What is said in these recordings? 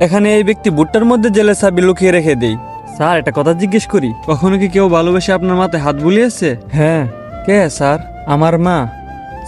এখানে এই ব্যক্তি ভুট্টার মধ্যে জেলের চাবি লুকিয়ে রেখে দেই। স্যার একটা কথা জিজ্ঞেস করি, কখনো কি কেউ ভালোবেসে আপনার মাথায় হাত বুলিয়েছে? হ্যাঁ। কে স্যার? আমার মা।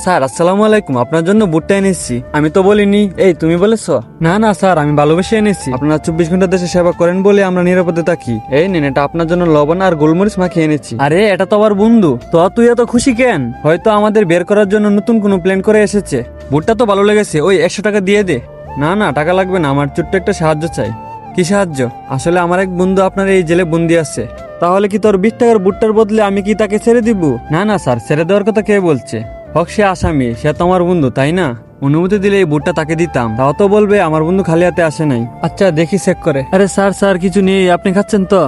স্যার আসসালামু আলাইকুম, আপনার জন্য ভুট্টা এনেছি। আমি তো বলিনি, এই তুমি বলেছো। না না স্যার, আমি ভালোবেসে এনেছি। আপনারা 24 ঘন্টা দেশে সেবা করেন বলে আমরা নিরাপদে থাকি। এই নেন, এটা আপনার জন্য লবণ আর গোলমরিচ মাখিয়ে এনেছি। আরে এটা তো আমার বন্ধু, তো তুই এত খুশি কেন? হয়তো আমাদের বের করার জন্য নতুন কোনো প্ল্যান করে এসেছে। ভুট্টা তো ভালো লেগেছে, ওই 100 টাকা দিয়ে দে। না না, টাকা লাগবে না, আমার ছোট্ট একটা সাহায্য চাই। কি সাহায্য? আসলে আমার এক বন্ধু আপনার এই জেলে বন্দি আছে। তাহলে কি তোর 20 টাকার ভুট্টার বদলে আমি কি তাকে ছেড়ে দিব? না না স্যার, ছেড়ে দেওয়ার কথা কে বলছে? হক সে আসামি, সে তো আমার বন্ধু, তাই না? অনুমতি দিলে এই ভুট্টা তাকে দিতাম, তাও তো বলবে আমার বন্ধু খালি হাতে আসে নাই। আচ্ছা দেখি চেক করে। আরে স্যার স্যার কিছু নেই, আপনি খাচ্ছেন তো?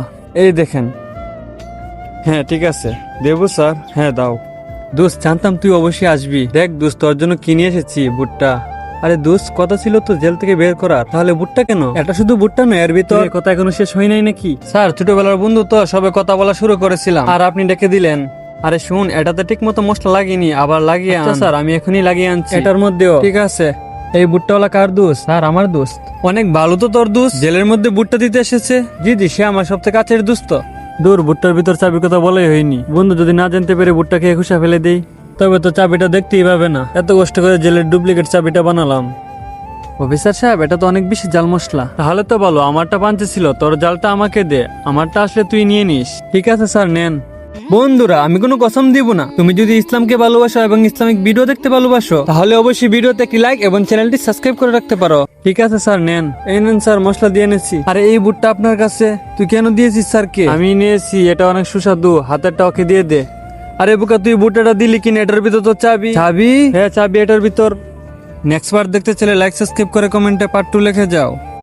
এই দেখেন। হ্যাঁ ঠিক আছে, দেবো স্যার। হ্যাঁ দাও। দোস্ত জানতাম তুই অবশ্যই আসবি। দেখ দোস্ত, তোর জন্য কিনে এসেছি ভুট্টা। আরে দোস্ত, কথা ছিল তো জেল থেকে বের করার, তাহলে ভুট্টা কেন? এটা শুধু ভুট্টা নয়, এর ভিতর কথা এখনো শেষ হয় নাই নাকি? স্যার ছোটবেলার বন্ধু তো, সবে কথা বলা শুরু করেছিলাম আর আপনি ডেকে দিলেন। আরে শুন, এটাতে ঠিক মতো মশলা লাগিনি, আবার লাগিয়ে আন। স্যার আমি এখনই লাগিয়ে আনছি। এটার মধ্যেও ঠিক আছে। এই ভুট্টাওয়ালা কার দোস্ত? স্যার আমার দোস্ত। অনেক ভালো তো তোর দোস্ত, জেলের মধ্যে ভুট্টা দিতে এসেছে। জি জি, সে আমার সবচেয়ে কাছের দোস্ত। দূর, ভুট্টার ভিতর চাবির কথা বলাই হয়নি। বন্ধু যদি না জানতে পেরে ভুট্টা খেয়ে খুশা ফেলে দেই, তবে তো চাবিটা দেখতেই পাবে না। এত কষ্ট করে জেলের ডুপ্লিকেট চাবিটা বানালাম। অফিসার সাহেব, এটা তো অনেক বেশি জাল মশলা। তাহলে তো বলো, আমারটা পাঞ্চে ছিল, তোর জালটা আমাকে দে, আমারটা আসলে তুই নিয়ে নিস। ঠিক আছে স্যার, নেন। বন্ধুরা, আমি কোনো কসম দিব না। তুমি যদি ইসলামকে ভালোবাসো এবং ইসলামিক ভিডিও দেখতে ভালোবাসো, তাহলে অবশ্যই ভিডিওতে একটি লাইক এবং চ্যানেলটি সাবস্ক্রাইব করে রাখতে পারো। ঠিক আছে স্যার, নেন। এই নেন স্যার, মশলা দিয়ে এনেছি। আরে এই ভুট্টা আপনার কাছে, তুই কেন দিয়েছিস স্যারকে? আমি নিয়েছি, এটা অনেক সুস্বাদু, হাতেরটা ওকে দিয়ে দে। আরে বোকা, তুই ভুট্টাটা দিলি কিনা? এটার ভিতর তো চাবি। চাবি? হ্যাঁ চাবি এটার ভিতর। নেক্সট পার্ট দেখতে চাইলে লাইক সাবস্ক্রাইব করে কমেন্টে পার্ট 2 লিখে যাও।